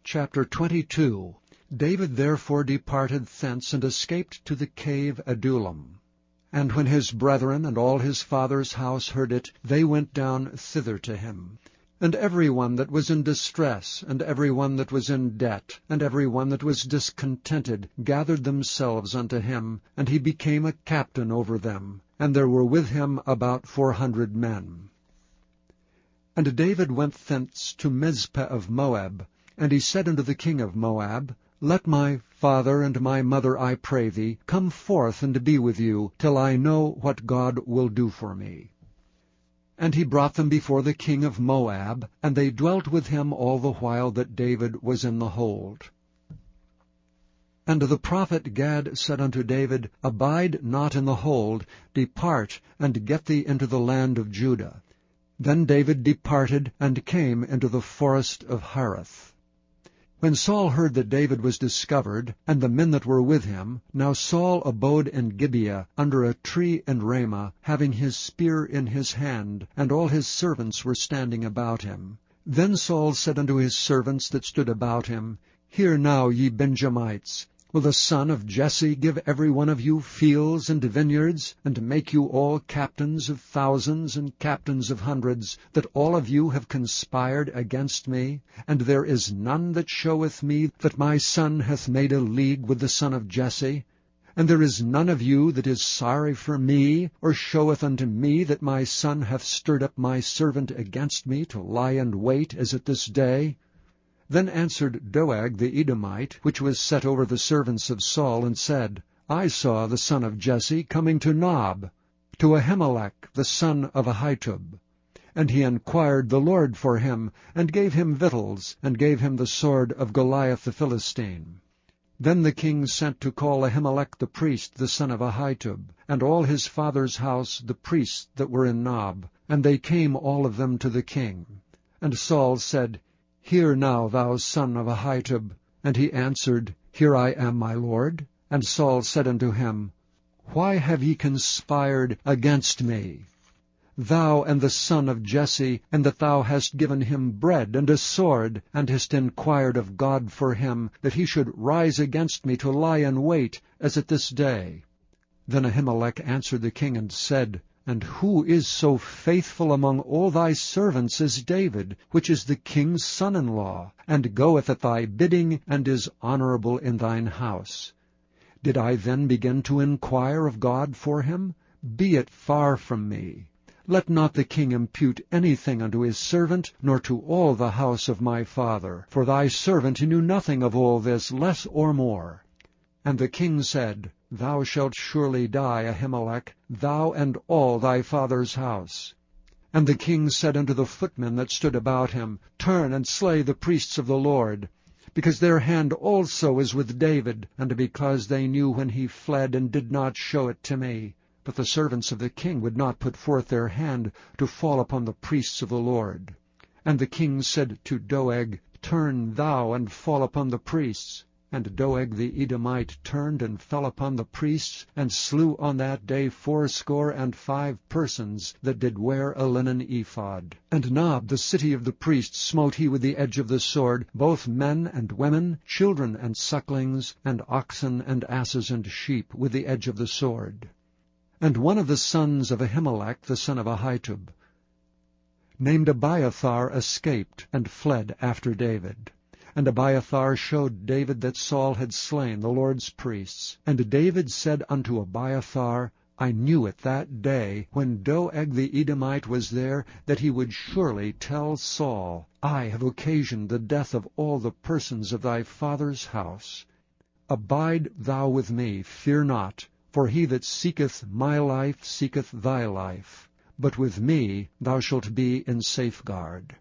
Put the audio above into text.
Chapter 22. David therefore departed thence, and escaped to the cave Adullam. And when his brethren and all his father's house heard it, they went down thither to him. And every one that was in distress, and every one that was in debt, and every one that was discontented, gathered themselves unto him, and he became a captain over them. And there were with him about 400 men. And David went thence to Mizpeh of Moab, and he said unto the king of Moab, Let my father and my mother, I pray thee, come forth and be with you, till I know what God will do for me. And he brought them before the king of Moab, and they dwelt with him all the while that David was in the hold. And the prophet Gad said unto David, Abide not in the hold, depart, and get thee into the land of Judah. Then David departed, and came into the forest of Hareth. When Saul heard that David was discovered, and the men that were with him, now Saul abode in Gibeah, under a tree in Ramah, having his spear in his hand, and all his servants were standing about him. Then Saul said unto his servants that stood about him, Hear now, ye Benjamites, will the son of Jesse give every one of you fields and vineyards, and make you all captains of thousands and captains of hundreds, that all of you have conspired against me? And there is none that showeth me that my son hath made a league with the son of Jesse? And there is none of you that is sorry for me, or showeth unto me that my son hath stirred up my servant against me to lie in wait as at this day? Then answered Doeg the Edomite, which was set over the servants of Saul, and said, I saw the son of Jesse coming to Nob, to Ahimelech the son of Ahitub. And he enquired the Lord for him, and gave him victuals, and gave him the sword of Goliath the Philistine. Then the king sent to call Ahimelech the priest, the son of Ahitub, and all his father's house, the priests that were in Nob, and they came all of them to the king. And Saul said, Hear now, thou son of Ahitub. And he answered, Here I am, my lord. And Saul said unto him, Why have ye conspired against me, thou and the son of Jesse, and that thou hast given him bread and a sword, and hast inquired of God for him, that he should rise against me to lie in wait, as at this day? Then Ahimelech answered the king and said, And who is so faithful among all thy servants as David, which is the king's son-in-law, and goeth at thy bidding, and is honorable in thine house? Did I then begin to inquire of God for him? Be it far from me. Let not the king impute anything unto his servant, nor to all the house of my father, for thy servant knew nothing of all this, less or more. And the king said, Thou shalt surely die, Ahimelech, thou and all thy father's house. And the king said unto the footmen that stood about him, Turn and slay the priests of the Lord, because their hand also is with David, and because they knew when he fled, and did not show it to me. But the servants of the king would not put forth their hand to fall upon the priests of the Lord. And the king said to Doeg, Turn thou and fall upon the priests. And Doeg the Edomite turned and fell upon the priests, and slew on that day 75 persons that did wear a linen ephod. And Nob, the city of the priests, smote he with the edge of the sword, both men and women, children and sucklings, and oxen and asses and sheep, with the edge of the sword. And one of the sons of Ahimelech, the son of Ahitub, named Abiathar, escaped, and fled after David. And Abiathar showed David that Saul had slain the Lord's priests. And David said unto Abiathar, I knew it that day, when Doeg the Edomite was there, that he would surely tell Saul, I have occasioned the death of all the persons of thy father's house. Abide thou with me, fear not, for he that seeketh my life seeketh thy life. But with me thou shalt be in safeguard.